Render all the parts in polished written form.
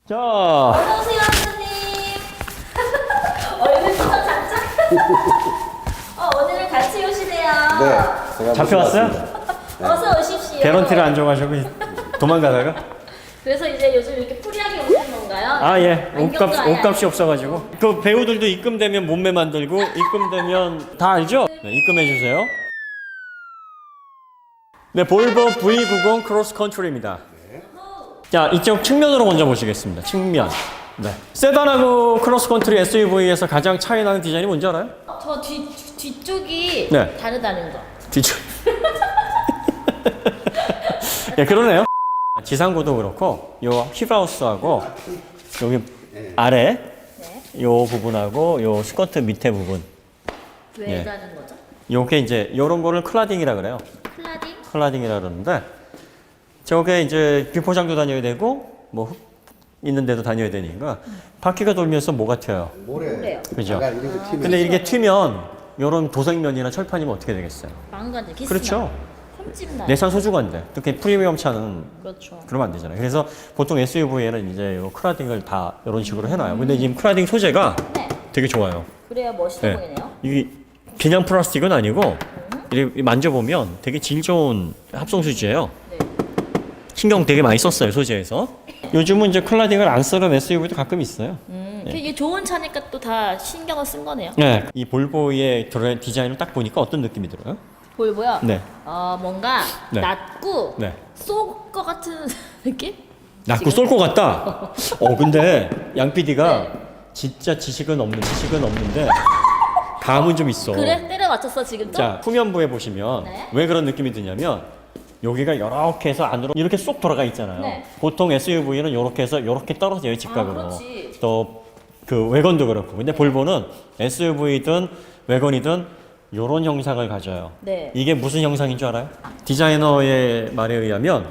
자, 어서오세요, 선생님. 얼굴 표정 장착. 오늘은 같이 오시네요. 네, 제가 잡혀왔어요? 어서 오십시오. 개런티를 안 줘가지고 도망가다가? 그래서 이제 요즘 이렇게 프리하게 오시는 건가요? 아, 예. 안경도 아예 옷값이 없어가지고. 그 배우들도 입금되면 몸매 만들고, 입금되면 다 알죠? 네, 입금해주세요. 네, 볼보 V90 크로스 컨트리입니다. 자, 이쪽 측면으로 먼저 보시겠습니다. 측면. 네. 세단하고 크로스 컨트리 SUV에서 가장 차이 나는 디자인이 뭔지 알아요? 저 뒤쪽이 네. 다르다는 거. 뒤쪽. 예, 그러네요. 지상고도 그렇고, 요 힙하우스하고, 여기 아래, 네. 요 부분하고, 요 스커트 밑에 부분. 왜 예. 다른 거죠? 요게 이제, 요런 거를 클라딩이라 그래요. 클라딩? 클라딩이라 그러는데, 저게 이제 비포장도 다녀야 되고, 뭐 흙 있는 데도 다녀야 되니까, 바퀴가 돌면서 뭐가 튀어요? 그래요. 그죠? 아까 이렇게 튀면 근데 이게 튀면, 요런 도색면이나 철판이면 어떻게 되겠어요? 망가지. 기스나. 그렇죠. 흠집 나. 내산 소중한데, 특히 프리미엄 차는 그렇죠. 그러면 안 되잖아요. 그래서 보통 SUV에는 이제 요 클라딩을 다 이런 식으로 해놔요. 근데 지금 클라딩 소재가 네. 되게 좋아요. 그래야 멋있어 네. 보이네요. 이게 그냥 플라스틱은 아니고, 이렇게 만져보면 되게 질 좋은 합성 소재예요. 네. 신경 되게 많이 썼어요, 소재에서. 요즘은 이제 클라딩을 안 쓰는 SUV도 가끔 있어요. 이게 좋은 차니까 또 다 신경을 쓴 거네요. 네. 이 볼보의 디자인을 딱 보니까 어떤 느낌이 들어요? 보이고요. 네. 뭔가 네. 낮고 네. 쏠 것 같은 느낌? 낳고 쏠 것 같다. 근데 양 PD가 네. 진짜 지식은 없는데 감은 좀 있어. 그래? 때려 맞췄어 지금 좀? 자, 후면부에 보시면 네. 왜 그런 느낌이 드냐면 여기가 이렇게 해서 안으로 이렇게 쏙 돌아가 있잖아요. 네. 보통 SUV는 이렇게 해서 이렇게 떨어져요, 직각으로. 그렇지. 또 그 외건도 그렇고. 근데 볼보는 SUV든 외건이든 이런 형상을 가져요. 네. 이게 무슨 형상인 줄 알아요? 디자이너의 말에 의하면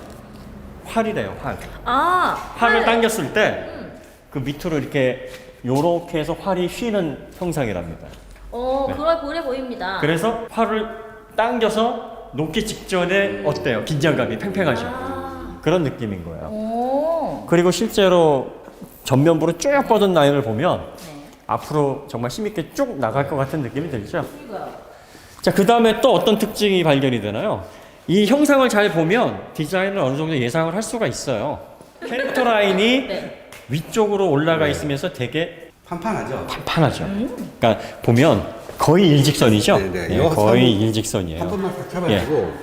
활이래요, 활. 활을 활. 당겼을 때 그 밑으로 이렇게 요렇게 해서 활이 휘는 형상이랍니다. 그래 보입니다. 그래서 활을 당겨서 놓기 직전에 어때요? 긴장감이 팽팽하죠? 그런 느낌인 거예요. 오. 그리고 실제로 전면부로 쭉 뻗은 라인을 보면 네. 앞으로 정말 힘있게 쭉 나갈 것 같은 느낌이 들죠? 이거요. 자, 그 다음에 또 어떤 특징이 발견이 되나요? 이 형상을 잘 보면 디자인을 어느 정도 예상을 할 수가 있어요. 캐릭터 라인이 네. 위쪽으로 올라가 있으면서 되게 판판하죠. 판판하죠. 그러니까 보면 거의 일직선이죠? 네, 네. 네, 요 거의 선이 일직선이에요. 한 번만 딱 잡아주고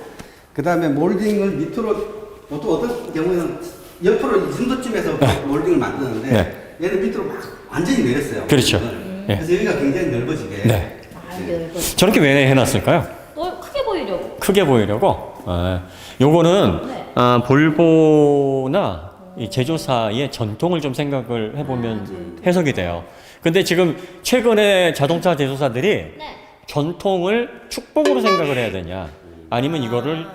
그 다음에 몰딩을 밑으로 보통 어떤 경우에는 옆으로 이 정도쯤에서 몰딩을 만드는데 네. 얘는 밑으로 막 완전히 내렸어요. 그렇죠. 네. 그래서 여기가 굉장히 넓어지게. 네. 이게 저렇게 왜 해놨을까요? 크게 보이려고. 크게 보이려고. 요거는 네. 볼보나 이 제조사의 전통을 좀 생각을 해보면 해석이 돼요. 근데 지금 최근에 자동차 제조사들이 네. 전통을 축복으로 생각을 해야 되냐, 아니면 이거를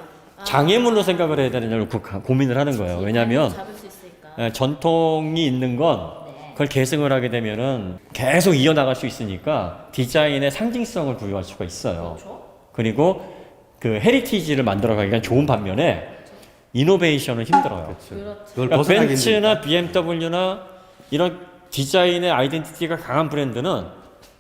장애물로 생각을 해야 되느냐를 고민을 하는 거예요. 왜냐하면 잡을 수 있으니까. 전통이 있는 건 네. 그걸 계승을 하게 되면은 계속 이어나갈 수 있으니까 디자인의 상징성을 부여할 수가 있어요. 그렇죠. 그리고 그 헤리티지를 만들어가기가 좋은 반면에 이노베이션은 힘들어요. 그렇죠. 그걸 그러니까 벗어나기 벤츠나 BMW나 이런 디자인의 아이덴티티가 강한 브랜드는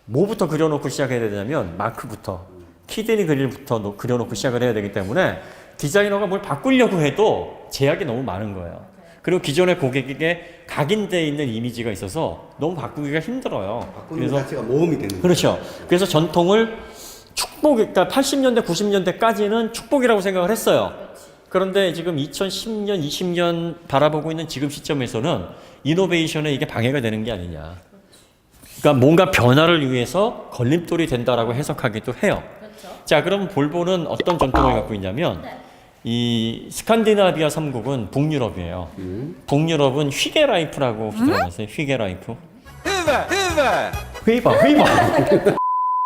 뭐부터 그려놓고 시작해야 되냐면 마크부터, 키드니 그릴부터 그려놓고 시작을 해야 되기 때문에 디자이너가 뭘 바꾸려고 해도 제약이 너무 많은 거예요. 그리고 기존의 고객에게 각인되어 있는 이미지가 있어서 너무 바꾸기가 힘들어요. 바꾸는 것 자체가 모험이 되는 거예요. 그렇죠. 그래서 전통을 그러니까 80년대, 90년대까지는 축복이라고 생각을 했어요. 그런데 지금 2010년, 20년 바라보고 있는 지금 시점에서는 이노베이션에 이게 방해가 되는 게 아니냐. 그러니까 뭔가 변화를 위해서 걸림돌이 된다라고 해석하기도 해요. 그렇죠. 자, 그럼 볼보는 어떤 전통을 갖고 있냐면 네. 이 스칸디나비아 3국은 북유럽이에요. 북유럽은 휘게 라이프라고 들어봤어요. 휘게 라이프. 휘바.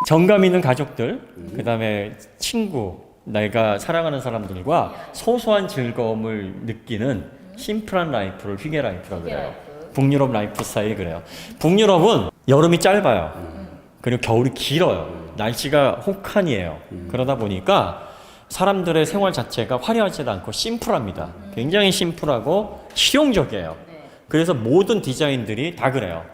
정감 있는 가족들, 그 다음에 친구, 내가 사랑하는 사람들과 소소한 즐거움을 느끼는 심플한 라이프를 휘게 라이프라고 그래요. 북유럽 라이프 스타일이 그래요. 북유럽은 여름이 짧아요. 그리고 겨울이 길어요. 날씨가 혹한이에요. 그러다 보니까 사람들의 생활 자체가 화려하지도 않고 심플합니다. 굉장히 심플하고 실용적이에요. 네. 그래서 모든 디자인들이 다 그래요.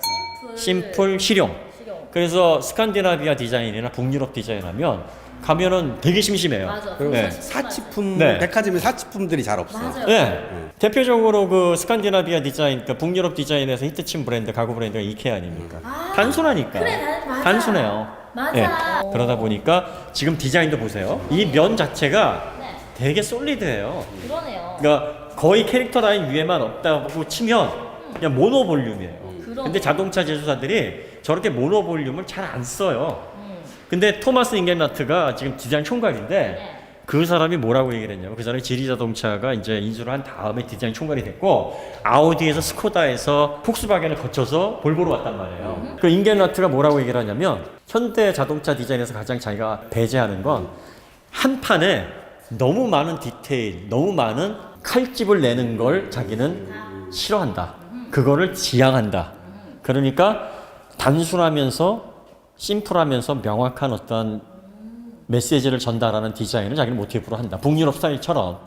심플, 실용. 실용. 그래서 스칸디나비아 디자인이나 북유럽 디자인하면 가면은 되게 심심해요. 맞아. 그리고 네. 사치품, 네. 백화점에 사치품들이 잘 없어. 맞아요. 네. 대표적으로 그 스칸디나비아 디자인, 그 북유럽 디자인에서 히트친 브랜드, 가구 브랜드가 이케아 아닙니까? 단순하니까. 그래, 맞아. 단순해요. 맞아. 예. 그러다 보니까 지금 디자인도 보세요. 이 면 자체가 네. 되게 솔리드해요. 그러네요. 그러니까 거의 캐릭터 라인 위에만 없다고 치면 그냥 모노 볼륨이에요. 그러네. 근데 자동차 제조사들이 저렇게 모노 볼륨을 잘 안 써요. 근데 토마스 잉겐라트가 지금 디자인 총괄인데 네. 그 사람이 뭐라고 얘기를 했냐면 그 사람이 지리 자동차가 이제 인수를 한 다음에 디자인 총괄이 됐고 아우디에서 스코다에서 폭스바겐을 거쳐서 볼보로 왔단 말이에요. 그 잉겐라트가 뭐라고 얘기를 하냐면 현대 자동차 디자인에서 가장 자기가 배제하는 건 한 판에 너무 많은 디테일, 너무 많은 칼집을 내는 걸 자기는 싫어한다. 그거를 지향한다. 그러니까 단순하면서 심플하면서 명확한 어떤 메시지를 전달하는 디자인을 자기는 모티브로 한다. 북유럽 스타일처럼.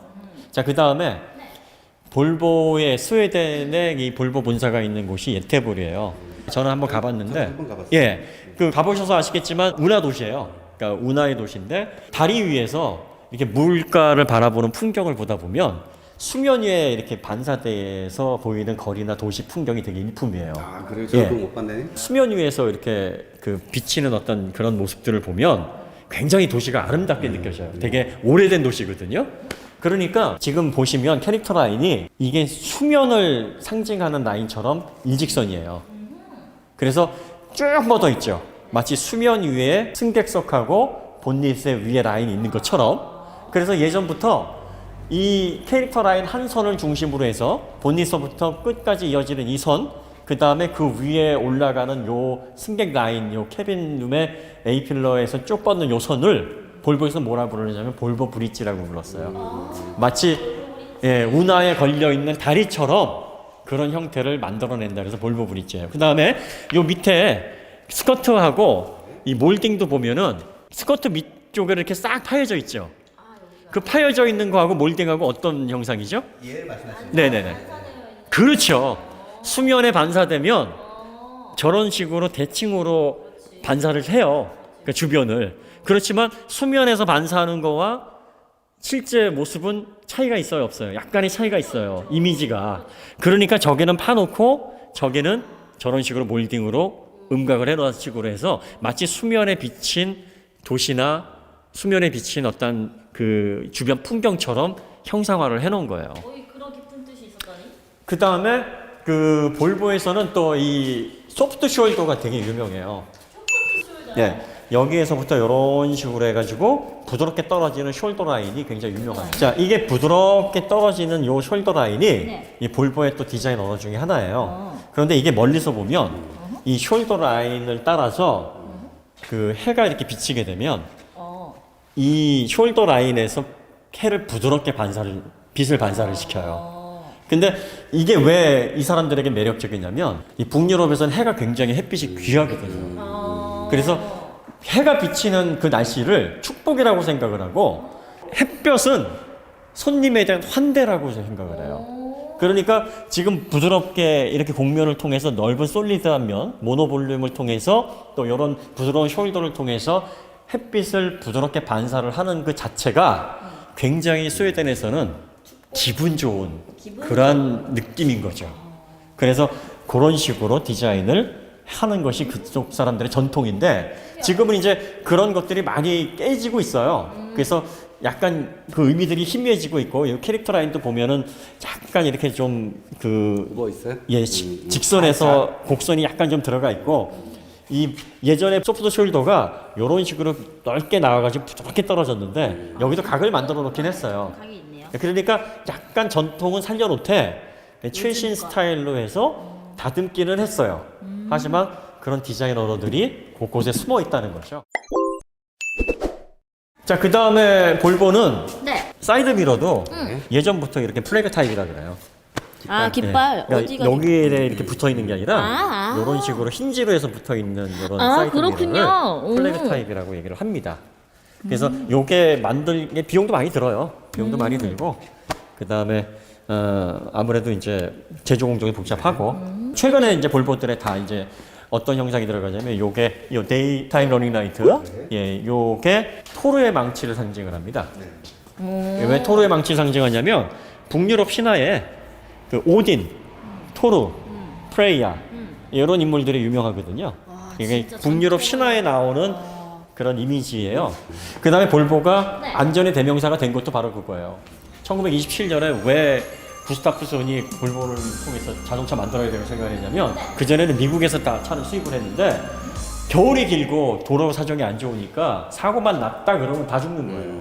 자, 그 다음에 볼보의 스웨덴의 이 볼보 본사가 있는 곳이 예테보리예요. 저는 한번 가봤는데, 한번 가봤어요. 예, 그 가보셔서 아시겠지만 운하 도시예요. 그러니까 운하의 도시인데 다리 위에서 이렇게 물가를 바라보는 풍경을 보다 보면 수면 위에 이렇게 반사돼서 보이는 거리나 도시 풍경이 되게 일품이에요. 아, 그래요? 저도 예. 못 봤네. 수면 위에서 이렇게 그 비치는 어떤 그런 모습들을 보면 굉장히 도시가 아름답게 느껴져요. 되게 오래된 도시거든요. 그러니까 지금 보시면 캐릭터 라인이 이게 수면을 상징하는 라인처럼 일직선이에요. 그래서 쭉 뻗어 있죠. 마치 수면 위에 승객석하고 본닛의 위에 라인이 있는 것처럼. 그래서 예전부터 이 캐릭터 라인 한 선을 중심으로 해서 본닛서부터 끝까지 이어지는 이 선, 그 다음에 그 위에 올라가는 요 승객 라인, 요 캐빈룸의 A필러에서 쭉 뻗는 요 선을 볼보에서 뭐라 부르냐면 볼보 브릿지라고 불렀어요. 마치 예, 운하에 걸려 있는 다리처럼 그런 형태를 만들어낸다. 그래서 볼보 브릿지예요. 그 다음에 요 밑에 스커트하고 이 몰딩도 보면은 스커트 밑쪽에 이렇게 싹 파여져 있죠. 그 파여져 있는 거하고 몰딩하고 어떤 형상이죠? 예, 말씀하시죠. 네네네. 그렇죠. 수면에 반사되면 저런 식으로 대칭으로 반사를 해요. 그 주변을. 그렇지만 수면에서 반사하는 거와 실제 모습은 차이가 있어요, 없어요? 약간의 차이가 있어요. 이미지가. 그러니까 저기는 파놓고 저기는 저런 식으로 몰딩으로 음각을 해놓은 식으로 해서 마치 수면에 비친 도시나 수면에 비친 어떤 그 주변 풍경처럼 형상화를 해놓은 거예요. 거의 그런 깊은 뜻이 있었다니? 그 다음에 그 볼보에서는 또 이 소프트 숄더가 되게 유명해요. 쇼프트 숄더. 예, 여기에서부터 이런 식으로 해가지고 부드럽게 떨어지는 숄더 라인이 굉장히 유명합니다. 자, 이게 부드럽게 떨어지는 요 숄더 라인이 네. 이 볼보의 또 디자인 언어 중에 하나예요. 그런데 이게 멀리서 보면 이 숄더 라인을 따라서 그 해가 이렇게 비치게 되면 이 숄더 라인에서 해를 부드럽게 빛을 반사를 시켜요. 근데 이게 왜 이 사람들에게 매력적이냐면 이 북유럽에서는 해가 굉장히 햇빛이 귀하거든요. 그래서 해가 비치는 그 날씨를 축복이라고 생각을 하고 햇볕은 손님에 대한 환대라고 생각을 해요. 그러니까 지금 부드럽게 이렇게 곡면을 통해서 넓은 솔리드한 면, 모노볼륨을 통해서 또 이런 부드러운 숄더를 통해서 햇빛을 부드럽게 반사를 하는 그 자체가 굉장히 스웨덴에서는 기분 좋은 그러한 느낌인 거죠. 그래서 그런 식으로 디자인을 하는 것이 그쪽 사람들의 전통인데 지금은 이제 그런 것들이 많이 깨지고 있어요. 그래서 약간 그 의미들이 희미해지고 있고 이 캐릭터 라인도 보면은 약간 이렇게 좀 그 뭐 있어요? 예, 직선에서 곡선이 약간 좀 들어가 있고 이 예전에 소프트 숄더가 이런 식으로 넓게 나와가지고 부드럽게 떨어졌는데 여기도 각을 만들어 놓긴 했어요. 각이 있네요. 그러니까 약간 전통은 살려놓되 최신 스타일로 해서 다듬기는 했어요. 하지만 그런 디자인 언어들이 곳곳에 숨어 있다는 거죠. 자, 그 다음에 볼보는 네. 사이드 미러도 예전부터 이렇게 플래그 타입이라 그래요. 아, 깃발. 예. 그러니까 어디가 여기에 이렇게 붙어 있는 게 아니라 아. 이런 식으로 힌지로 해서 붙어 있는 이런 아, 사이드 그렇군요. 미러를 플래그 오. 타입이라고 얘기를 합니다. 그래서 요게 만들게 비용도 많이 들어요. 비용도 많이 들고 그 다음에 아무래도 이제 제조 공정이 복잡하고 최근에 이제 볼보들에 다 이제 어떤 형상이 들어가냐면 요게 요 데이타임 러닝 라이트 예 요게 토르의 망치를 상징을 합니다. 왜 토르의 망치를 상징하냐면 북유럽 신화에 그 오딘, 토르, 프레이야 이런 인물들이 유명하거든요. 이게 진짜 북유럽 신화에 나오는 그런 이미지예요. 그 다음에 볼보가 네. 안전의 대명사가 된 것도 바로 그거예요. 1927년에 왜 구스타프손이 볼보를 통해서 자동차 만들어야 되고 생각을 했냐면 그전에는 미국에서 다 차를 수입을 했는데 겨울이 길고 도로 사정이 안 좋으니까 사고만 났다 그러면 다 죽는 거예요.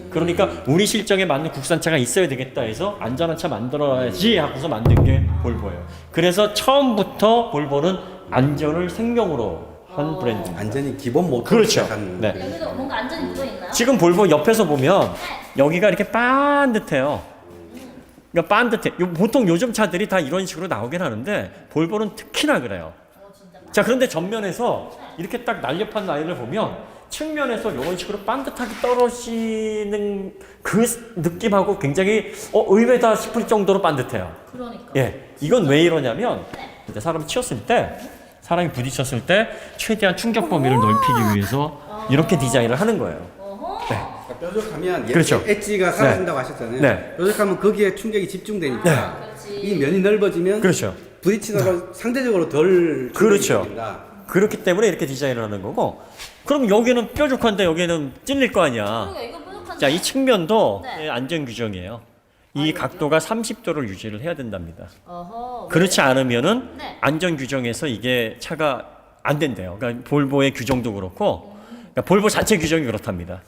그러니까 우리 실정에 맞는 국산차가 있어야 되겠다 해서 안전한 차 만들어야지 하고서 만든 게 볼보예요. 그래서 처음부터 볼보는 안전을 생명으로 한 브랜드입니다. 완전히 기본 모터 그렇죠. 시작한 네. 여기도 뭔가 안전이 묻어있나요? 지금 볼보 옆에서 보면 여기가 이렇게 반듯해요. 그러니까 반듯해. 보통 요즘 차들이 다 이런 식으로 나오긴 하는데 볼보는 특히나 그래요. 진짜. 자, 그런데 전면에서 이렇게 딱 날렵한 라인을 보면 측면에서 이런 식으로 반듯하게 떨어지는 그 느낌하고 굉장히 의외다 싶을 정도로 반듯해요. 그러니까. 예, 이건 왜 이러냐면 이제 사람이 치였을 때 사람이 부딪혔을 때 최대한 충격 범위를 넓히기 위해서 이렇게 디자인을 하는 거예요. 어허. 네. 뾰족하면 그렇죠. 엣지가 사라진다고 하셨잖아요. 네. 뾰족하면 거기에 충격이 집중되니까 그렇지. 이 면이 넓어지면 그렇죠. 부딪히다가 상대적으로 덜 그렇죠. 생긴다. 그렇기 때문에 이렇게 디자인을 하는 거고 그럼 여기는 뾰족한데 여기는 찔릴 거 아니야. 그러니까 이거 뾰족한데. 자, 이 측면도 네. 안전 규정이에요. 이 각도가 30도를 유지를 해야 된답니다. 어허. 그렇지 않으면은 네. 안전 규정에서 이게 차가 안 된대요. 그러니까 볼보의 규정도 그렇고, 그러니까 볼보 자체 규정이 그렇답니다.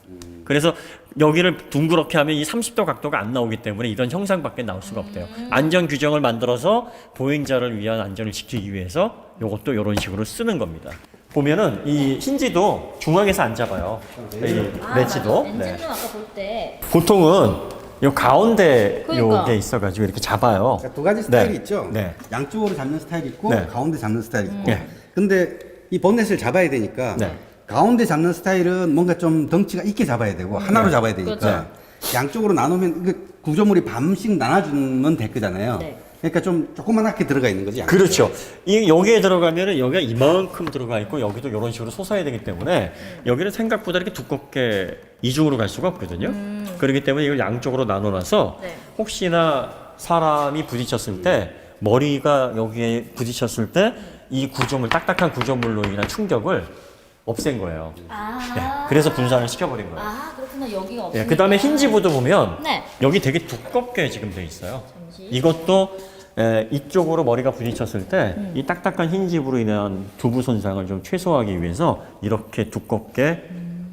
그래서 여기를 둥그렇게 하면 이 30도 각도가 안 나오기 때문에 이런 형상밖에 나올 수가 없대요. 안전 규정을 만들어서 보행자를 위한 안전을 지키기 위해서 이것도 이런 식으로 쓰는 겁니다. 보면은 이 힌지도 중앙에서 안 잡아요. 이 렛지도. 엔진룸 아까 볼 때. 보통은 요 가운데 그러니까. 요게 있어가지고 이렇게 잡아요. 그러니까 두 가지 스타일이 네. 있죠. 네. 양쪽으로 잡는 스타일이 있고 네. 가운데 잡는 스타일이 있고. 네. 근데 이 본넷을 잡아야 되니까 네. 가운데 잡는 스타일은 뭔가 좀 덩치가 있게 잡아야 되고 하나로 잡아야 되니까 그렇죠. 양쪽으로 나누면 그 구조물이 반씩 나눠주면 될 거잖아요. 네. 그러니까 좀 조그만하게 들어가 있는 거지. 양쪽에. 그렇죠. 이 여기에 들어가면은 여기가 이만큼 들어가 있고 여기도 이런 식으로 솟아야 되기 때문에 여기는 생각보다 이렇게 두껍게 이중으로 갈 수가 없거든요. 그렇기 때문에 이걸 양쪽으로 나눠놔서 네. 혹시나 사람이 부딪혔을 때 머리가 여기에 부딪혔을 때 이 구조물 딱딱한 구조물로 인한 충격을 없앤 거예요. 아. 네. 그래서 분산을 시켜버린 거예요. 아 그렇구나 여기가 예, 없으니까. 그 다음에 힌지부도 보면 네. 여기 되게 두껍게 지금 돼 있어요. 잠시. 이것도 이쪽으로 머리가 부딪혔을 때 이 딱딱한 힌지부로 인한 두부 손상을 좀 최소화하기 위해서 이렇게 두껍게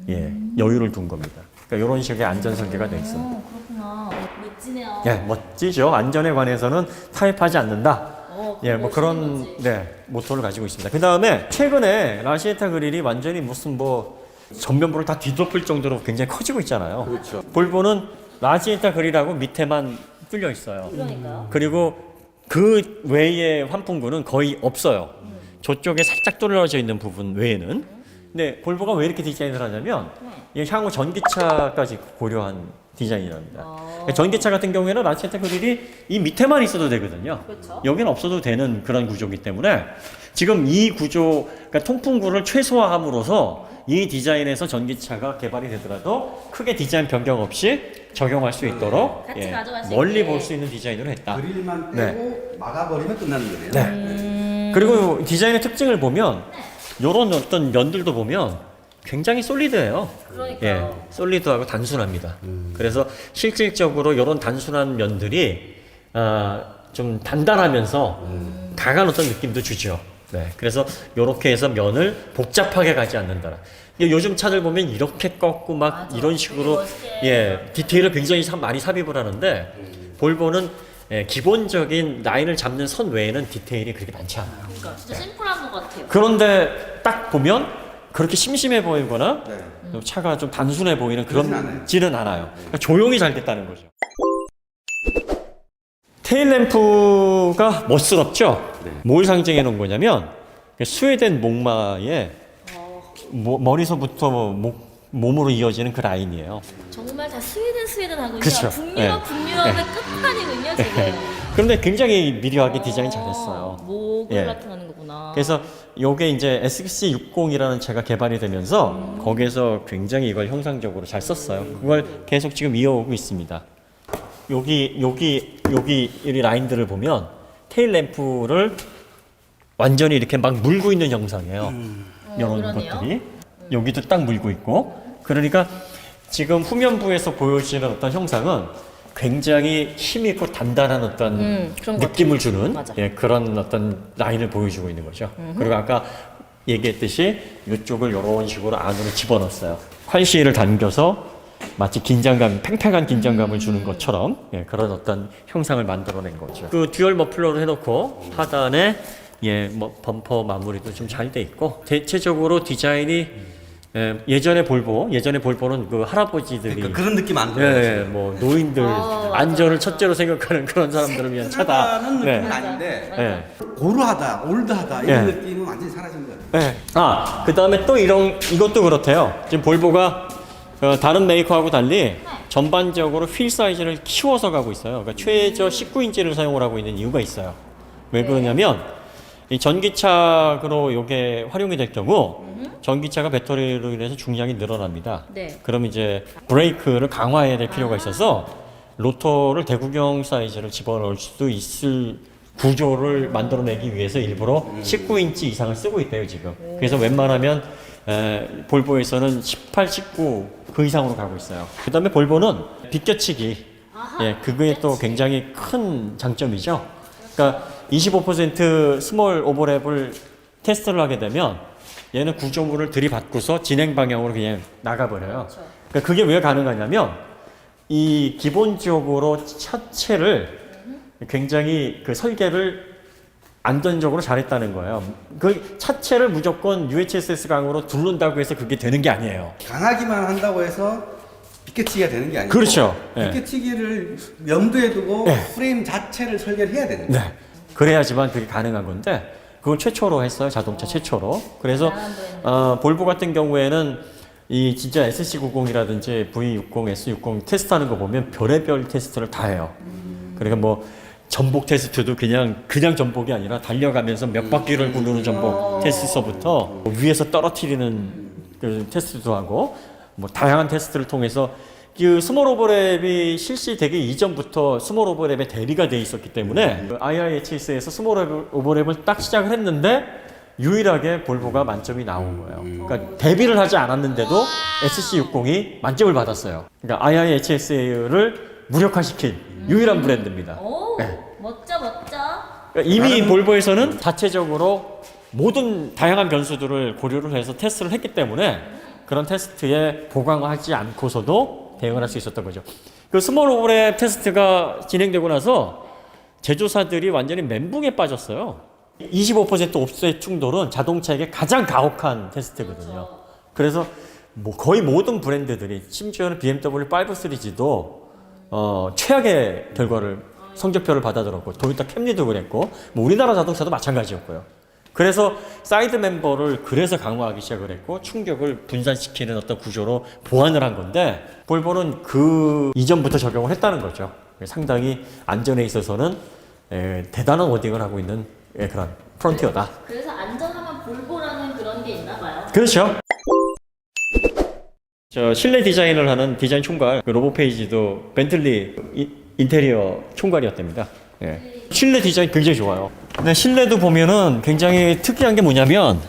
예, 여유를 둔 겁니다. 그러니까 이런 식의 안전 설계가 돼 있습니다. 그렇구나. 멋지네요. 예, 멋지죠. 안전에 관해서는 타협하지 않는다. 예, 뭐 그런 멋있는 거지. 네 모토를 가지고 있습니다. 그 다음에 최근에 라시에타 그릴이 완전히 무슨 뭐 전면부를 다 뒤덮을 정도로 굉장히 커지고 있잖아요. 그렇죠. 볼보는 라시에타 그릴하고 밑에만 뚫려 있어요. 그러니까요. 그리고 그 외의 환풍구는 거의 없어요. 저쪽에 살짝 뚫어져 있는 부분 외에는. 근데 볼보가 왜 이렇게 디자인을 하냐면 이게 향후 전기차까지 고려한 디자인이랍니다. 그러니까 전기차 같은 경우에는 라시에타 그릴이 이 밑에만 있어도 되거든요. 그렇죠. 여기는 없어도 되는 그런 구조이기 때문에 지금 이 구조, 그러니까 통풍구를 최소화함으로써 이 디자인에서 전기차가 개발이 되더라도 크게 디자인 변경 없이 적용할 수 있도록 같이 가져갈 수 멀리 있게. 볼 수 있는 디자인으로 했다. 그릴만 네. 빼고 막아버리면 끝나는 거네요. 네. 그리고 디자인의 특징을 보면 이런 어떤 면들도 보면 굉장히 솔리드해요. 그러니까요. 예, 솔리드하고 단순합니다. 그래서 실질적으로 이런 단순한 면들이 좀 단단하면서 강한 어떤 느낌도 주죠. 네, 그래서 이렇게 해서 면을 복잡하게 가지 않는다. 요즘 차들 보면 이렇게 꺾고 막 맞아. 이런 식으로 되게 멋있게. 예 디테일을 굉장히 많이 삽입을 하는데 볼보는 기본적인 라인을 잡는 선 외에는 디테일이 그렇게 많지 않아요. 그러니까 진짜 심플한 것 같아요. 그런데 딱 보면 그렇게 심심해 보이거나 네. 차가 좀 단순해 보이는 그러진 않아요. 그런지는 않아요. 그러니까 조용히 잘 됐다는 거죠. 테일램프가 멋스럽죠? 네. 뭘 상징해 놓은 거냐면 스웨덴 목마에 머리서부터 몸으로 이어지는 그 라인이에요. 정말 다 스웨덴 하군요. 그쵸. 북유럽, 예. 북유럽의 끝판이군요, 지금. 그런데 굉장히 미려하게 디자인 잘했어요. 목을 예. 나타나는 거구나. 그래서 요게 이제 SC60이라는 제가 개발이 되면서 거기에서 굉장히 이걸 형상적으로 잘 썼어요. 그걸 계속 지금 이어오고 있습니다. 여기 이 라인들을 보면 테일 램프를 완전히 이렇게 막 물고 있는 형상이에요. 이런 그러네요. 것들이 여기도 딱 물고 있고, 그러니까 지금 후면부에서 보여지는 어떤 형상은 굉장히 힘있고 단단한 어떤 그런 것 느낌을 주는 맞아. 그런 어떤 라인을 보여주고 있는 거죠. 그리고 아까 얘기했듯이 이쪽을 이런 식으로 안으로 집어넣었어요. 환시를 당겨서 마치 긴장감, 팽팽한 긴장감을 주는 것처럼 그런 어떤 형상을 만들어낸 거죠. 그 듀얼 머플러로 해놓고 하단에 뭐 범퍼 마무리도 좀 잘 돼 있고, 대체적으로 디자인이 예전의 볼보는 그 할아버지들이 그러니까 그런 느낌 안 들어요. 뭐 노인들 안전을 첫째로 생각하는 그런 사람들을 위한 차다. 하는 느낌은 아닌데 네. 고루하다, 올드하다 이런 네. 느낌은 완전히 사라진 거예요. 네. 그 다음에 또 이것도 그렇대요. 지금 볼보가 다른 메이커하고 달리 전반적으로 휠 사이즈를 키워서 가고 있어요. 그러니까 최저 19인치를 사용을 하고 있는 이유가 있어요. 왜 그러냐면 이 전기차로 이게 활용이 될 경우 전기차가 배터리로 인해서 중량이 늘어납니다. 네. 그럼 이제 브레이크를 강화해야 될 필요가 있어서 로터를 대구경 사이즈를 집어넣을 수도 있을 구조를 만들어내기 위해서 일부러 19인치 이상을 쓰고 있대요 지금. 그래서 웬만하면 볼보에서는 18, 19 그 이상으로 가고 있어요. 그 다음에 볼보는 비껴치기, 그게 또 굉장히 큰 장점이죠. 그러니까 25% 스몰 오버랩을 테스트를 하게 되면 얘는 구조물을 들이받고서 진행 방향으로 그냥 나가버려요. 그러니까 그게 왜 가능하냐면 이 기본적으로 차체를 굉장히 그 설계를 안전적으로 잘했다는 거예요. 그 차체를 무조건 UHSS 강으로 두른다고 해서 그게 되는 게 아니에요. 강하기만 한다고 해서 비껴치기가 되는 게 아니고 그렇죠. 예. 비껴치기를 염두에 두고 프레임 자체를 설계를 해야 되는 거예요. 네. 그래야지만 그게 가능한 건데 그걸 최초로 했어요. 자동차 최초로. 그래서 볼보 같은 경우에는 이 진짜 SC90이라든지 V60, S60 테스트하는 거 보면 별의별 테스트를 다 해요. 그러니까 뭐 전복 테스트도 그냥 전복이 아니라 달려가면서 몇 바퀴를 구르는 전복 테스트서부터 뭐 위에서 떨어뜨리는 그 테스트도 하고 뭐 다양한 테스트를 통해서 그 스몰 오버랩이 실시되기 이전부터 스몰 오버랩에 대비가 돼 있었기 때문에 그 IIHS에서 스몰 오버랩을 딱 시작을 했는데 유일하게 볼보가 만점이 나온 거예요. 그러니까 대비를 하지 않았는데도 SC60이 만점을 받았어요. 그러니까 IIHS를 무력화시킨 유일한 브랜드입니다. 오, 네. 멋져. 그러니까 이미 볼보에서는 자체적으로 모든 다양한 변수들을 고려를 해서 테스트를 했기 때문에 그런 테스트에 보강하지 않고서도 대응을 할 수 있었던 거죠. 그 스몰 오버랩 테스트가 진행되고 나서 제조사들이 완전히 멘붕에 빠졌어요. 25% 옵셋 충돌은 자동차에게 가장 가혹한 테스트거든요. 그래서 뭐 거의 모든 브랜드들이 심지어는 BMW 5 시리즈도 최악의 결과를 성적표를 받아들었고 도요타 캠리도 그랬고 뭐 우리나라 자동차도 마찬가지였고요. 그래서 사이드 멤버를 그래서 강화하기 시작을 했고 충격을 분산시키는 어떤 구조로 보완을 한 건데 볼보는 그 이전부터 적용을 했다는 거죠. 상당히 안전에 있어서는 대단한 워딩을 하고 있는 그런 프론티어다. 그래서 안전하면 볼보라는 그런 게 있나 봐요. 그렇죠. 저 실내 디자인을 하는 디자인 총괄 그 로보 페이지도 벤틀리 인테리어 총괄이었답니다. 실내 디자인 굉장히 좋아요. 근데 실내도 보면은 굉장히 특이한 게 뭐냐면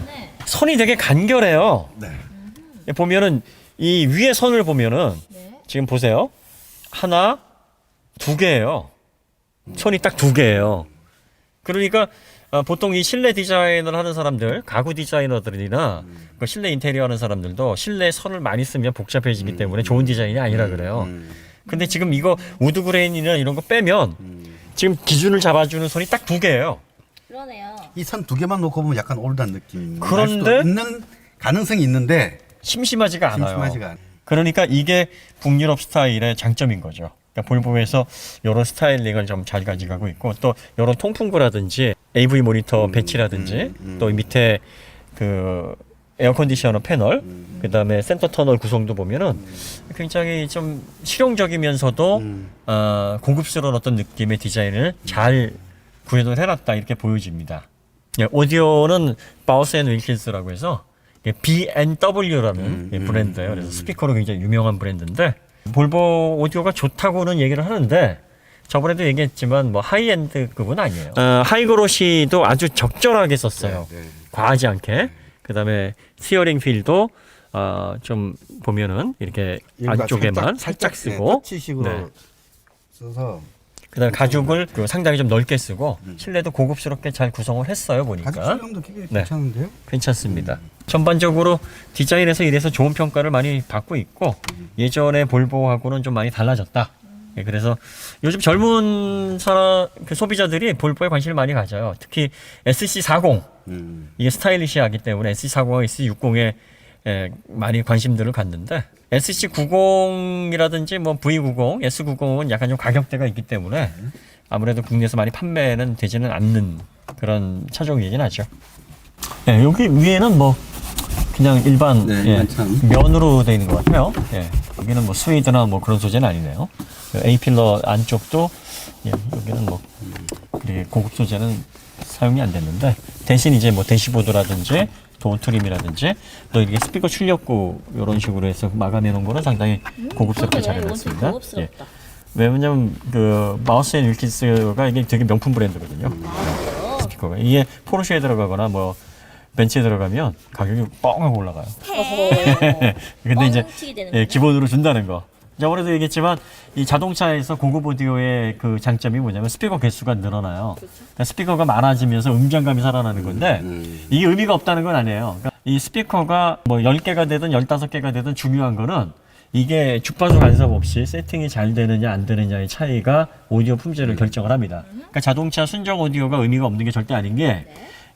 선이 되게 간결해요. 보면은 이 위에 선을 보면은 지금 보세요. 하나, 두 개예요. 선이 딱 두 개예요. 그러니까 보통 이 실내 디자인을 하는 사람들, 가구 디자이너들이나 그 실내 인테리어 하는 사람들도 실내 선을 많이 쓰면 복잡해지기 때문에 좋은 디자인이 아니라 그래요. 근데 지금 이거 우드 그레인이나 이런 거 빼면 지금 기준을 잡아주는 선이 딱 두 개예요. 그러네요. 이 선 두 개만 놓고 보면 약간 올드한 느낌. 그런데 있는 가능성이 있는데 심심하지가 않아요. 심심하지가 않아요. 그러니까 이게 북유럽 스타일의 장점인 거죠. 그러니까 볼보에서 이런 스타일링을 좀 잘 가져가고 있고 또 이런 통풍구라든지 AV 모니터 배치라든지 또 밑에 그 에어컨디셔너 패널, 그다음에 센터 터널 구성도 보면은 굉장히 좀 실용적이면서도 고급스러운 어떤 느낌의 디자인을 잘 구현을 해놨다 이렇게 보여집니다. 예, 오디오는 바우스 앤 윌킨스라고 해서 B&W라는 브랜드예요. 그래서 스피커로 굉장히 유명한 브랜드인데 볼보 오디오가 좋다고는 얘기를 하는데 저번에도 얘기했지만 뭐 하이엔드급은 아니에요. 하이그로시도 아주 적절하게 썼어요. 과하지 않게. 그다음에 스티어링 휠도 좀 보면은 이렇게 안쪽에만 살짝 쓰고 터치식으로 네. 써서 그다음에 가죽을 상당히 좀 넓게 쓰고 실내도 고급스럽게 잘 구성을 했어요 보니까. 가죽 실감도 굉장히 네. 괜찮은데요? 괜찮습니다. 전반적으로 디자인에서 이래서 좋은 평가를 많이 받고 있고 예전에 볼보하고는 좀 많이 달라졌다. 예, 그래서 요즘 젊은 그 소비자들이 볼보에 관심을 많이 가져요. 특히 SC40 이게 스타일리시하기 때문에 SC40과 SC60에 많이 관심들을 갖는데 SC90이라든지 뭐 V90, S90은 약간 좀 가격대가 있기 때문에 아무래도 국내에서 많이 판매는 되지는 않는 그런 차종이긴 하죠. 예, 여기 위에는 뭐 그냥 일반 네, 예, 일반 면으로 되어 있는 것 같아요. 예, 여기는 뭐 스웨이드나 뭐 그런 소재는 아니네요. A필러 안쪽도 예, 여기는 뭐 그렇게 고급 소재는 사용이 안 됐는데 대신 이제 뭐 대시보드라든지 도어 트림이라든지 또 이게 스피커 출력구 이런 식으로 해서 마감해 놓은 거는 상당히 고급스럽게 잘 해놨습니다. 예. 왜냐면 그 마우스 앤 윌킨스가 이게 되게 명품 브랜드거든요. 스피커가 이게 포르쉐에 들어가거나 뭐 벤츠에 들어가면 가격이 뻥하고 올라가요. 근데 이제 예, 기본으로 준다는 거. 저번에도 얘기했지만 이 자동차에서 고급 오디오의 그 장점이 뭐냐면 스피커 개수가 늘어나요. 그러니까 스피커가 많아지면서 음장감이 살아나는 건데 이게 의미가 없다는 건 아니에요. 그러니까 이 스피커가 뭐 10개가 되든 15개가 되든 중요한 거는 이게 주파수 간섭 없이 세팅이 잘 되느냐 안 되느냐의 차이가 오디오 품질을 결정을 합니다. 그러니까 자동차 순정 오디오가 의미가 없는 게 절대 아닌 게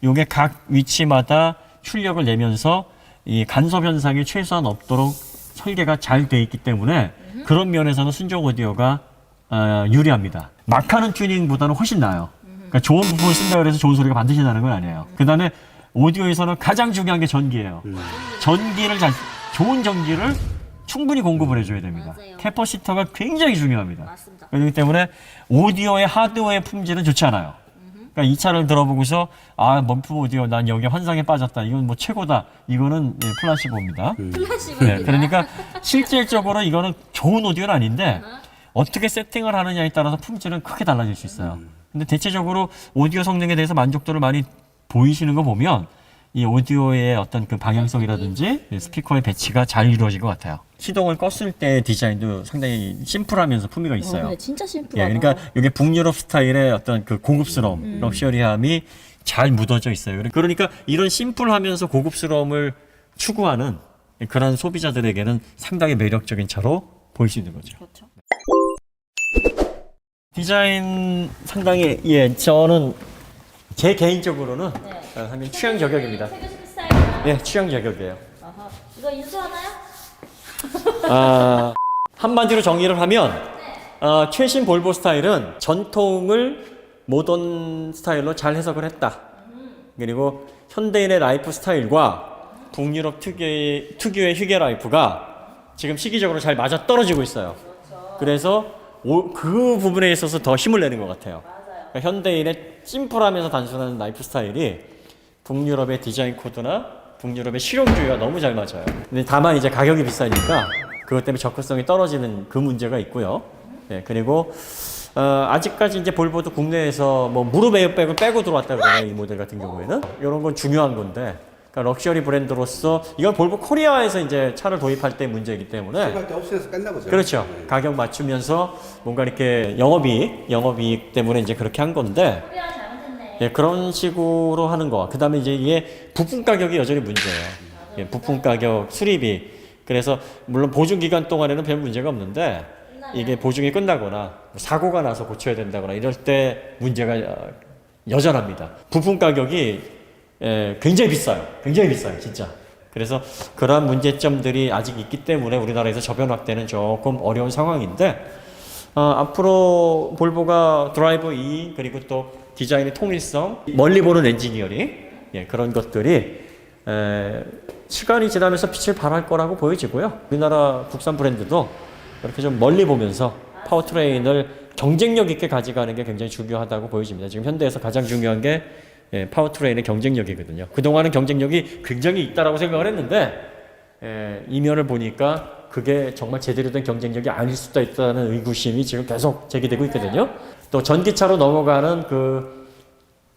이게 각 위치마다 출력을 내면서 이 간섭 현상이 최소한 없도록 설계가 잘 돼 있기 때문에 그런 면에서는 순정 오디오가 유리합니다. 막 하는 튜닝보다는 훨씬 나아요. 그러니까 좋은 부품을 쓴다고 해서 좋은 소리가 반드시 나는 건 아니에요. 그 다음에 오디오에서는 가장 중요한 게 전기예요. 좋은 전기를 충분히 공급을 해줘야 됩니다. 맞아요. 캐퍼시터가 굉장히 중요합니다. 맞습니다. 그렇기 때문에 오디오의 하드웨어 품질은 좋지 않아요. 그러니까 이 차를 들어보고서 명품 오디오 난 여기에 환상에 빠졌다. 이건 뭐 최고다. 이거는 예, 플라시보입니다. 플라시보입니다. 네, 그러니까 실질적으로 이거는 좋은 오디오는 아닌데 어떻게 세팅을 하느냐에 따라서 품질은 크게 달라질 수 있어요. 근데 대체적으로 오디오 성능에 대해서 만족도를 많이 보이시는 거 보면 이 오디오의 어떤 그 방향성이라든지 스피커의 배치가 잘 이루어진 것 같아요. 시동을 껐을 때 디자인도 상당히 심플하면서 품위가 있어요. 네, 진짜 예, 심플하다. 그러니까 이게 북유럽 스타일의 어떤 그 고급스러움, 럭셔리함이 잘 묻어져 있어요. 그러니까 이런 심플하면서 고급스러움을 추구하는 그런 소비자들에게는 상당히 매력적인 차로 보일 수 있는 거죠. 그렇죠. 디자인 상당히 저는 제 개인적으로는 네. 하면 취향 저격입니다. 최교수 스타일이나. 예, 취향 저격이에요. 아하. 이거 인수하나요? 한마디로 정리를 하면 최신 볼보 스타일은 전통을 모던 스타일로 잘 해석을 했다. 그리고 현대인의 라이프 스타일과 북유럽 특유의 휴게 라이프가 지금 시기적으로 잘 맞아 떨어지고 있어요. 그래서 그 부분에 있어서 더 힘을 내는 것 같아요. 그러니까 현대인의 심플하면서 단순한 라이프 스타일이 북유럽의 디자인 코드나 북유럽의 실용주의와 너무 잘 맞아요. 근데 다만 이제 가격이 비싸니까 그것 때문에 접근성이 떨어지는 그 문제가 있고요. 네, 그리고 아직까지 이제 볼보도 국내에서 뭐 무릎 에어백을 빼고 들어왔다 그래요. 이 모델 같은 경우에는 이런 건 중요한 건데, 그러니까 럭셔리 브랜드로서 이건 볼보 코리아에서 이제 차를 도입할 때 문제이기 때문에 수입할 때 옵션에서 뺐나 보죠. 그렇죠. 가격 맞추면서 뭔가 이렇게 영업이익 때문에 이제 그렇게 한 건데. 코리아 잘못했네. 예, 그런 식으로 하는 거. 그 다음에 이제 이게 부품 가격이 여전히 문제예요. 예, 부품 가격, 수리비. 그래서 물론 보증 기간 동안에는 별 문제가 없는데 이게 보증이 끝나거나 사고가 나서 고쳐야 된다거나 이럴 때 문제가 여전합니다. 부품 가격이 굉장히 비싸요. 굉장히 비싸요, 진짜. 그래서 그러한 문제점들이 아직 있기 때문에 우리나라에서 저변 확대는 조금 어려운 상황인데 앞으로 볼보가 드라이브 E 그리고 또 디자인의 통일성, 멀리 보는 엔지니어링 그런 것들이 시간이 지나면서 빛을 발할 거라고 보여지고요. 우리나라 국산 브랜드도 이렇게 좀 멀리 보면서 파워트레인을 경쟁력 있게 가져가는 게 굉장히 중요하다고 보여집니다. 지금 현대에서 가장 중요한 게 파워트레인의 경쟁력이거든요. 그동안은 경쟁력이 굉장히 있다라고 생각을 했는데 이면을 보니까 그게 정말 제대로 된 경쟁력이 아닐 수도 있다는 의구심이 지금 계속 제기되고 있거든요. 또 전기차로 넘어가는 그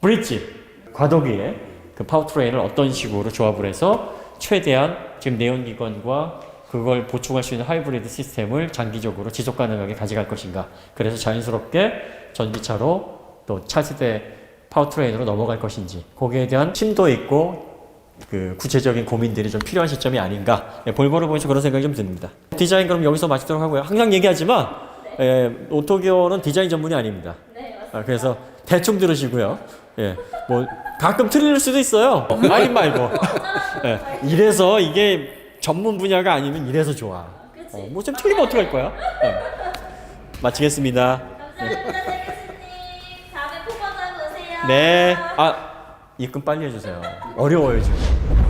브릿지, 과도기에 그 파워트레인을 어떤 식으로 조합을 해서 최대한 지금 내연기관과 그걸 보충할 수 있는 하이브리드 시스템을 장기적으로 지속 가능하게 가져갈 것인가. 그래서 자연스럽게 전기차로 또 차세대 파워트레인으로 넘어갈 것인지 거기에 대한 심도 있고 그 구체적인 고민들이 좀 필요한 시점이 아닌가. 볼보를 보면서 그런 생각이 좀 듭니다. 디자인 그럼 여기서 마치도록 하고요. 항상 얘기하지만 오토기어는 디자인 전문이 아닙니다. 네, 맞습니다. 그래서 대충 들으시고요. 뭐 가끔 틀릴 수도 있어요. 아닌 말고. 이래서 이게 전문 분야가 아니면 이래서 좋아. 뭐 좀 틀리면 어떡할 거야? 마치겠습니다. 감사합니다, 대교수님. 다음에 꼭 한번 오세요. 네. 입금 빨리 해주세요. 어려워요 지금.